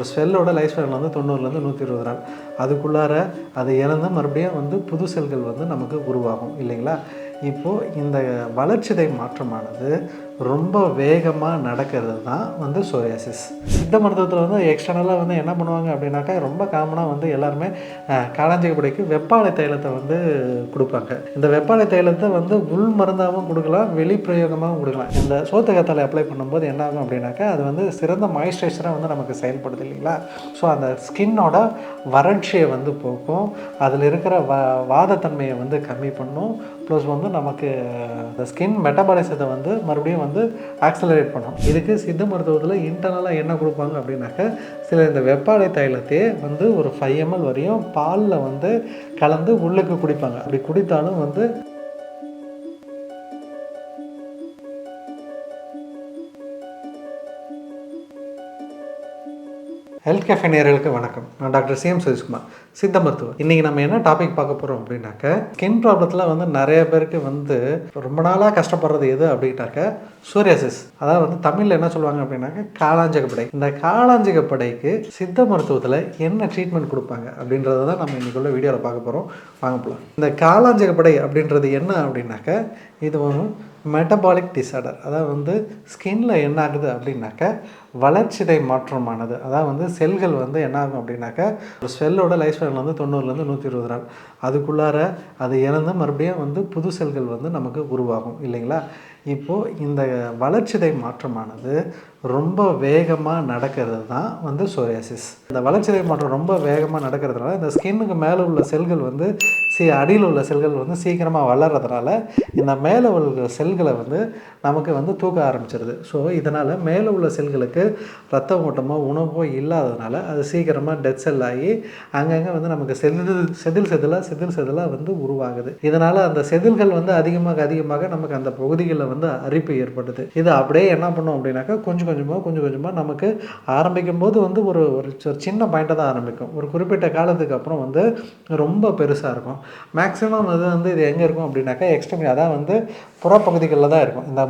ஒரு செல்லோட life span வந்து 90லேருந்து 120 நாள். அதுக்குள்ளார அது இறந்து மறுபடியும் வந்து புது செல்கள் வந்து நமக்கு உருவாகும் இல்லைங்களா? இப்போது இந்த வளர்சிதை மாற்றமானது ரொம்ப வேகமாக நடக்கிறது தான் வந்து சோரியாசிஸ். சித்த மருத்துவத்தில் வந்து எக்ஸ்டர்னலாக வந்து என்ன பண்ணுவாங்க அப்படின்னாக்கா, ரொம்ப காமனாக வந்து எல்லாருமே காளாஞ்சிகப்படைக்கு வெப்பாலை தைலத்தை வந்து கொடுப்பாங்க. இந்த வெப்பாலை தைலத்தை வந்து உள் மருந்தாகவும் கொடுக்கலாம், வெளிப்பிரயோகமாகவும் கொடுக்கலாம். இந்த சோத்துக்கத்தாழை அப்ளை பண்ணும்போது என்ன ஆகும் அப்படின்னாக்கா, அது வந்து சிறந்த மாய்ஸ்சரைசராக வந்து நமக்கு செயல்படுது இல்லைங்களா? ஸோ அந்த ஸ்கின்னோட வறட்சியை வந்து போக்கும், அதில் இருக்கிற வாதத்தன்மையை வந்து கம்மி பண்ணும். ப்ளஸ் வந்து நமக்கு இந்த ஸ்கின் மெட்டபாலிசத்தை வந்து மறுபடியும் வந்து ஆக்சலரேட் பண்ணும். இதுக்கு சித்த மருத்துவத்தில் இன்டர்னலாக என்ன கொடுப்பாங்க அப்படின்னாக்கா, சில இந்த வெப்பாலை தைலத்தையே வந்து ஒரு 5 ml வரையும் பாலில் வந்து கலந்து உள்ளுக்கு குடிப்பாங்க. அப்படி குடித்தாலும் வந்து ஹெல்த் கேஃபே நேயர்களுக்கு வணக்கம். நான் டாக்டர் சிஎம் சதீஷ்குமார், சித்த மருத்துவர். இன்றைக்கி நம்ம என்ன டாபிக் பார்க்க போகிறோம் அப்படின்னாக்க, ஸ்கின் ப்ராப்ளத்தில் வந்து நிறைய பேருக்கு வந்து ரொம்ப நாளாக கஷ்டப்படுறது எது அப்படின்னாக்க சோரியாசிஸ். அதாவது வந்து தமிழில் என்ன சொல்லுவாங்க அப்படின்னாக்க காளாஞ்சகப்படை. இந்த காளாஞ்சகப்படைக்கு சித்த மருத்துவத்தில் என்ன ட்ரீட்மெண்ட் கொடுப்பாங்க அப்படின்றத தான் நம்ம இன்றைக்குள்ள வீடியோவில் பார்க்க போகிறோம். வாங்க போகலாம். இந்த காளாஞ்சகப்படை அப்படின்றது என்ன அப்படின்னாக்க, இது ஒரு மெட்டபாலிக் டிஸார்டர். அதாவது வந்து ஸ்கின்ல என்ன ஆகுது அப்படின்னாக்க, வளர்சிதை மாற்றமானது. அதாவது வந்து செல்கள் வந்து என்ன ஆகும் அப்படின்னாக்க, ஒரு செல்லோட லைஃப் ஸ்பேன் வந்து 90லேருந்து 120 நாள். அதுக்குள்ளார அது இறந்து மறுபடியும் வந்து புது செல்கள் வந்து நமக்கு உருவாகும் இல்லைங்களா? இப்போது இந்த வளர்சிதை மாற்றமானது ரொம்ப வேகமாக நடக்கிறது தான் வந்து சோரியாசிஸ். இந்த வளர்சிதை மாற்றம் ரொம்ப வேகமாக நடக்கிறதுனால இந்த ஸ்கின்னுக்கு மேலே உள்ள செல்கள் வந்து அடியில் உள்ள செல்கள் வந்து சீக்கிரமாக வளர்கிறதுனால இந்த மேலே உள்ள செல்களை வந்து நமக்கு வந்து தூக்க ஆரம்பிச்சிருது. ஸோ இதனால் மேலே உள்ள செல்களுக்கு ரத்த ஓட்டமோ உணவோ இல்லாததுனால அது சீக்கிரமாக டெத் செல் ஆகி அங்கங்கே வந்து நமக்கு செதிலாக வந்து உருவாகுது. இதனால் அந்த செதில்கள் வந்து அதிகமாக நமக்கு அந்த பகுதிகளில் வந்து அரிப்பு ஏற்படுது. இது அப்படியே என்ன பண்ணும் அப்படின்னாக்கா, கொஞ்சம் கொஞ்சமாக நமக்கு ஆரம்பிக்கும் போது வந்து ஒரு சின்ன பாயிண்ட்டாக தான் ஆரம்பிக்கும். ஒரு குறிப்பிட்ட காலத்துக்கு அப்புறம் வந்து ரொம்ப பெருசாக இருக்கும். மேக்ஸிமம் அது வந்து இது எங்கே இருக்கும் அப்படின்னாக்கா, எக்ஸ்ட்ரீம் அதான் வந்து புறப்பகுதிகளில் தான் இருக்கும். இந்த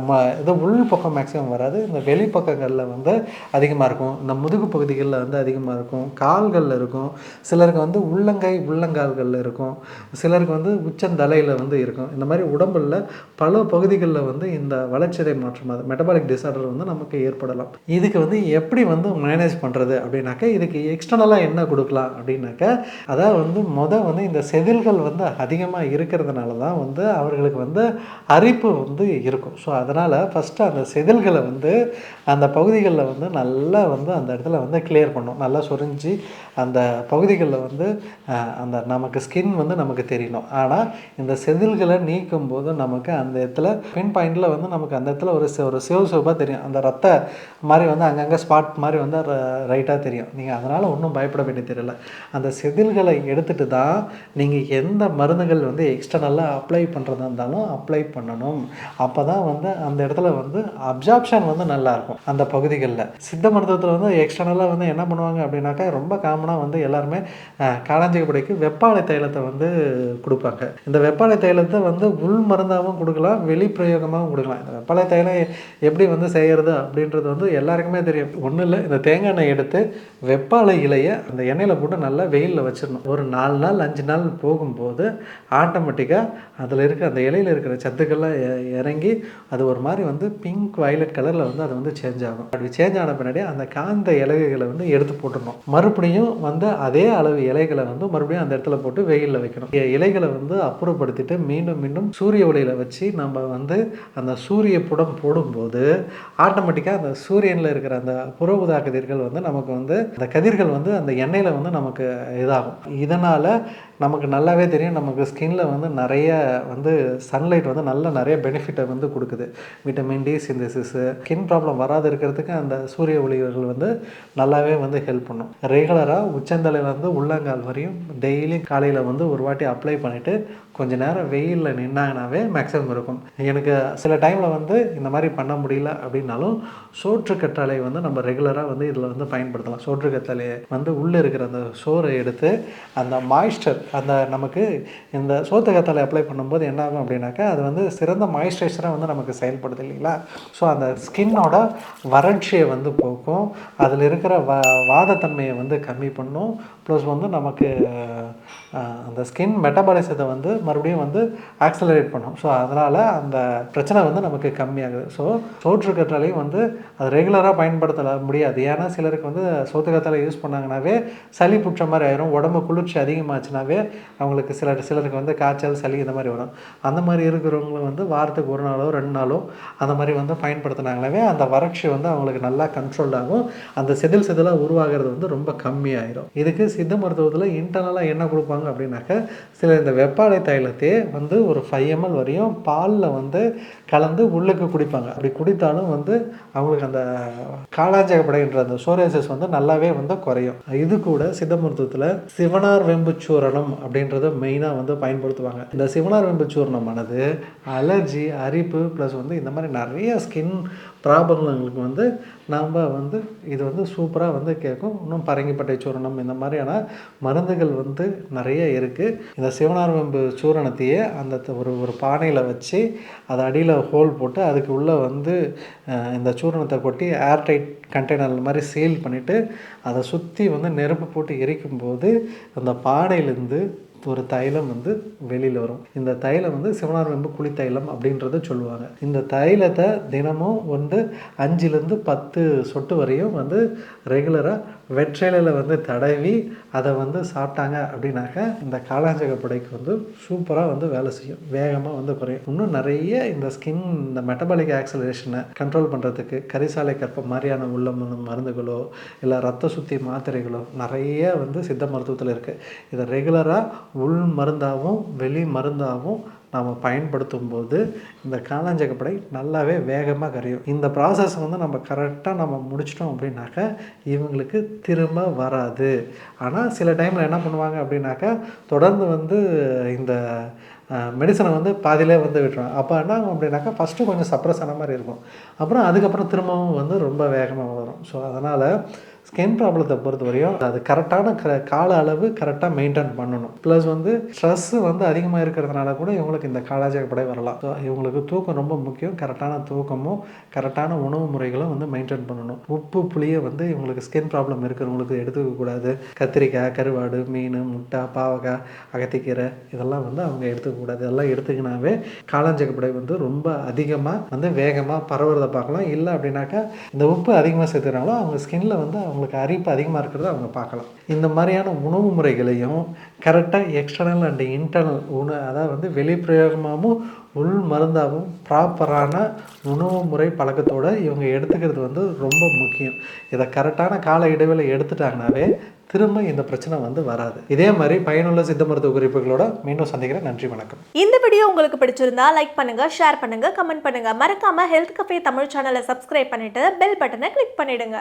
இது உள் பக்கம் மேக்ஸிமம் வராது. இந்த வெளிப்பக்கங்களில் வந்து அதிகமாக இருக்கும். இந்த முதுகு பகுதிகளில் வந்து அதிகமாக இருக்கும், கால்களில் இருக்கும், சிலருக்கு வந்து உள்ளங்கால்களில் இருக்கும், சிலருக்கு வந்து உச்சந்தலையில் வந்து இருக்கும். இந்த மாதிரி உடம்புல பல பகுதிகளில் வந்து இந்த வளர்சிதை மாற்றம், அது மெட்டபாலிக் டிஸார்டர் வந்து நமக்கு ஏற்படலாம். இதுக்கு வந்து எப்படி வந்து மேனேஜ் பண்ணுறது அப்படின்னாக்கா, இதுக்கு எக்ஸ்டர்னலாக என்ன கொடுக்கலாம் அப்படின்னாக்கா, அதாவது வந்து வந்து இந்த செதில்கள் வந்து அதிகமாக இருக்கிறதுனால தான் வந்து அவர்களுக்கு வந்து அரிப்பு வந்து இருக்கும். ஸோ அதனால் ஃபஸ்ட்டு அந்த செதில்களை வந்து அந்த பகுதிகளில் வந்து நல்லா வந்து அந்த இடத்துல வந்து கிளியர் பண்ணும். நல்லா சொரிஞ்சு அந்த பகுதிகளில் வந்து அந்த நமக்கு ஸ்கின் வந்து நமக்கு தெரியணும். ஆனால் இந்த செதில்களை நீக்கும் போது நமக்கு அந்த இடத்துல பின் பாயிண்டில் வந்து நமக்கு அந்த இடத்துல ஒரு சிவப்பாக தெரியும். அந்த ரத்த மாதிரி வந்து அங்கங்கே ஸ்பாட் மாதிரி வந்து ரைட்டாக தெரியும். நீங்கள் அதனால் ஒன்றும் பயப்பட வேண்டிய தெரியல. அந்த செதில்களை எடுத்துகிட்டு தான் நீங்கள் எந்த மருந்துகள் வந்து எக்ஸ்டர்னலாக அப்ளை பண்ணுறதா இருந்தாலும் அப்ளை பண்ணணும். அப்போ தான் வந்து அந்த இடத்துல வந்து அப்சார்ப்ஷன் வந்து நல்லாயிருக்கும் அந்த பகுதிகளில். சித்த மருத்துவத்தில் வந்து எக்ஸ்டர்னலாக வந்து என்ன பண்ணுவாங்க அப்படின்னாக்கா, ரொம்ப காமனாக வந்து எல்லாருமே காளாஞ்சிகப்படைக்கு வெப்பாலை தைலத்தை வந்து கொடுப்பாங்க. இந்த வெப்பாலை தைலத்தை வந்து உள் மருந்தாகவும் கொடுக்கலாம், வெளிப்பிரயோகமாகவும் கொடுக்கலாம். இந்த வெப்பாலை தைலம் எப்படி வந்து செய்கிறது அப்படின்றது வந்து எல்லாருக்குமே தெரியும். ஒன்றும் இல்லை, இந்த தேங்காய் எண்ணெய் எடுத்து வெப்பாலை இலையை அந்த எண்ணெயில் போட்டு நல்லா வெயிலில் வச்சிடணும். ஒரு 4 நாள் 5 நாள் போகும்போது ஆட்டோமேட்டிக்காக அதில் இருக்க அந்த இலையில் இருக்கிற சத்துக்கள்லாம் இறங்கி அது ஒரு மாதிரி வந்து பிங்க் வயலட் கலரில் வந்து அது வந்து சேஞ்ச் ஆகும். அப்படி சேஞ்ச் ஆன பின்னாடி அந்த காந்த இலைகளை வந்து எடுத்து போட்டுடணும். மறுபடியும் வந்து அதே அளவு இலைகளை வந்து மறுபடியும் அந்த இடத்துல போட்டு வெயிலில் வைக்கணும். இலைகளை வந்து அப்புறப்படுத்திட்டு மீண்டும் சூரிய ஒளியில் வச்சு நம்ம வந்து அந்த சூரிய புடம் போடும்போது ஆட்டோமேட்டிக்காக அந்த சூரியனில் இருக்கிற அந்த புற ஊதா கதிர்கள் வந்து நமக்கு வந்து அந்த கதிர்கள் வந்து அந்த எண்ணெயில் வந்து நமக்கு இதாகும். இதனால் நமக்கு நல்லாவே தெரியும், நமக்கு ஸ்கின்ல வந்து நிறைய வந்து சன்லைட் வந்து நிறைய பெனிஃபிட்டை வந்து கொடுக்குது. விட்டமின் டி சிந்தசிஸு, ஸ்கின் ப்ராப்ளம் வராது இருக்கிறதுக்கு அந்த சூரிய ஒளிகள் வந்து நல்லாவே வந்து ஹெல்ப் பண்ணும். ரெகுலராக உச்சந்தலையிலேருந்து உள்ளங்கால் வரையும் டெய்லியும் காலையில் வந்து ஒரு வாட்டி அப்ளை பண்ணிவிட்டு கொஞ்ச நேரம் வெயிலில் நின்னாங்கனாவே மேக்ஸிமம் இருக்கும். எனக்கு சில டைமில் வந்து இந்த மாதிரி பண்ண முடியல அப்படின்னாலும் சோற்றுக்கற்றாழை வந்து நம்ம ரெகுலராக வந்து இதில் வந்து பயன்படுத்தலாம். சோற்றுக்கற்றாழையை வந்து உள்ளே இருக்கிற அந்த சோறை எடுத்து அந்த மாய்ஸ்சர், அந்த நமக்கு இந்த சோற்றுக்கற்றாழை அப்ளை பண்ணும்போது என்ன ஆகும் அப்படின்னாக்கா அது வந்து சிறந்த மாய்ஸ்சரைசராக வந்து நமக்கு செயல்படுது இல்லைங்களா. ஸோ அந்த ஸ்கின்னோட வறட்சியை வந்து போக்கும், அதில் இருக்கிற வாதத்தன்மையை வந்து கம்மி பண்ணும். ப்ளஸ் வந்து நமக்கு அந்த ஸ்கின் மெட்டபாலிசத்தை வந்து மறுபடியும் வந்து ஆக்சலரேட் பண்ணும். ஸோ அதனால் அந்த பிரச்சனை வந்து நமக்கு கம்மியாகுது. ஸோ சோற்றுக்கற்றாழையும் வந்து அது ரெகுலராக பயன்படுத்த முடியாது. ஏன்னா சிலருக்கு வந்து சோற்றுக்கற்றாழை யூஸ் பண்ணாங்கன்னாவே சளி புற்ற மாதிரி ஆயிரும். உடம்பு குளிர்ச்சி அதிகமாச்சுனாவே அவங்களுக்கு சிலருக்கு வந்து காய்ச்சல், சளி இந்த மாதிரி வரும். அந்த மாதிரி இருக்கிறவங்க வந்து வாரத்துக்கு 1 நாளோ 2 நாளோ அந்த மாதிரி வந்து பயன்படுத்தினாங்களாவே அந்த வறட்சி வந்து அவங்களுக்கு நல்லா கண்ட்ரோல் ஆகும். அந்த செதிலாக உருவாகிறது வந்து ரொம்ப கம்மியாயிடும். இதுக்கு சித்த மருத்துவத்தில் இன்டர்னலாக என்ன கொடுப்பாங்க அப்படின்னாக்கா சில இந்த வெப்பாடை தைலத்தையே வந்து ஒரு 5 ml வரையும் பாலில் வந்து கலந்து உள்ளுக்கு குடிப்பாங்க. அப்படி குடித்தாலும் வந்து அவங்களுக்கு அந்த காலாஞ்சகப்படைன்ற அந்த சோரியாசிஸ் வந்து நல்லாவே வந்து குறையும். இது கூட சித்த மருத்துவத்தில் சிவனார் வெம்பு சூரணம் அப்படின்றத மெயினாக வந்து பயன்படுத்துவாங்க. இந்த சிவனார் வெம்பு சூரணமானது அலர்ஜி, அரிப்பு ப்ளஸ் வந்து இந்த மாதிரி நிறைய ஸ்கின் ப்ராப்ளங்களுக்கு வந்து நாம் வந்து இது வந்து சூப்பராக வந்து கேட்கும். இன்னும் பரங்கிப்பட்டை சூரணம் இந்த மாதிரியான மருந்துகள் வந்து நிறைய இருக்குது. இந்த சிவனார் வெம்பு சூரணத்தையே அந்த ஒரு பானையில் வச்சு அதை அடியில் ஹோல் போட்டு அதுக்கு உள்ளே வந்து இந்த சூரணத்தை கொட்டி ஏர்டைட் கண்டெய்னர் மாதிரி சீல் பண்ணிவிட்டு அதை சுற்றி வந்து நெருப்பு போட்டு எரிக்கும்போது அந்த பானையிலேருந்து ஒரு தைலம் வந்து வெளியில் வரும். இந்த தைலம் வந்து சிவனார் வெம்பு குழி தைலம் அப்படின்றத சொல்லுவாங்க. இந்த தைலத்தை தினமும் வந்து 5லேருந்து 10 சொட்டு வரையும் வந்து ரெகுலராக வெற்றிலையில் வந்து தடவி அதை வந்து சாப்பிட்டாங்க அப்படின்னாக்க இந்த காலாஞ்சகப்படைக்கு வந்து சூப்பராக வந்து வேலை செய்யும், வேகமாக வந்து குறையும். இன்னும் நிறைய இந்த ஸ்கின் இந்த மெட்டபாலிக் ஆக்சலரேஷனை கண்ட்ரோல் பண்ணுறதுக்கு கரிசாலை கற்பம் மாதிரியான உள்ள மருந்துகளோ இல்லை ரத்த சுத்தி மாத்திரைகளோ நிறைய வந்து சித்த மருத்துவத்தில் இருக்குது. இதை ரெகுலராக உள் மருந்தாகவும் வெளி மருந்தாகவும் நாம் பயன்படுத்தும் போது இந்த காலாஞ்சகப்படை நல்லாவே வேகமாக கரையும். இந்த ப்ராசஸ் வந்து நம்ம கரெக்டாக நம்ம முடிச்சிட்டோம் அப்படின்னாக்கா இவங்களுக்கு திரும்ப வராது. ஆனால் சில டைமில் என்ன பண்ணுவாங்க அப்படின்னாக்கா தொடர்ந்து வந்து இந்த மெடிசனை வந்து பாதியிலே வந்து விட்டுருவாங்க. அப்போ என்ன ஆகும் அப்படின்னாக்கா ஃபஸ்ட்டு கொஞ்சம் சப்ரஸ் ஆன மாதிரி இருக்கும், அப்புறம் அதுக்கப்புறம் திரும்பவும் வந்து ரொம்ப வேகமாக வரும். ஸோ அதனால் ஸ்கின் ப்ராப்ளத்தை பொறுத்த வரையும் அது கரெக்டான கால அளவு கரெக்டாக மெயின்டைன் பண்ணணும். ப்ளஸ் வந்து ஸ்ட்ரெஸ்ஸு வந்து அதிகமாக இருக்கிறதுனால கூட இவங்களுக்கு இந்த காலாஞ்சகப்படை வரலாம். ஸோ இவங்களுக்கு தூக்கம் ரொம்ப முக்கியம். கரெக்டான தூக்கமும் கரெக்டான உணவு முறைகளும் வந்து மெயின்டைன் பண்ணணும். உப்பு புளியை வந்து இவங்களுக்கு ஸ்கின் ப்ராப்ளம் இருக்கிறவங்களுக்கு எடுத்துக்கக்கூடாது. கத்திரிக்காய், கருவாடு, மீன், முட்டை, பாவக்காய், அகத்திக்கீரை இதெல்லாம் வந்து அவங்க எடுத்துக்கக்கூடாது. இதெல்லாம் எடுத்துக்கினாவே காலாஞ்சகப்படை வந்து ரொம்ப அதிகமாக வந்து வேகமாக பரவுறதை பார்க்கலாம். இல்லை அப்படின்னாக்கா இந்த உப்பு அதிகமாக சேர்த்துக்கிறாங்களோ அவங்க ஸ்கின்ல வந்து அவங்களுக்கு அரிப்பு அதிகமாக இருக்கிறத அவங்க பார்க்கலாம். இந்த மாதிரியான உணவு முறைகளையும் கரெக்டாக எக்ஸ்டர்னல் அண்ட் இன்டர்னல் அதாவது வந்து வெளிப்பிரயோகமாகவும் உள் மருந்தாகவும் ப்ராப்பரான உணவு முறை பழக்கத்தோடு இவங்க எடுத்துக்கிறது வந்து ரொம்ப முக்கியம். இதை கரெக்டான கால இடைவெளி எடுத்துட்டாங்கனாவே திரும்ப இந்த பிரச்சனை வந்து வராது. இதே மாதிரி பயனுள்ள சித்த மருத்துவ குறிப்புகளோட மீண்டும் சந்திக்கிறேன். நன்றி, வணக்கம். இந்த வீடியோ உங்களுக்கு பிடிச்சிருந்தா லைக் பண்ணுங்க, ஷேர் பண்ணுங்க, கமெண்ட் பண்ணுங்க. மறக்காம ஹெல்த் கஃபே தமிழ் சேனலை சப்ஸ்கிரைப் பண்ணிட்டு பெல் பட்டனை கிளிக் பண்ணிடுங்க.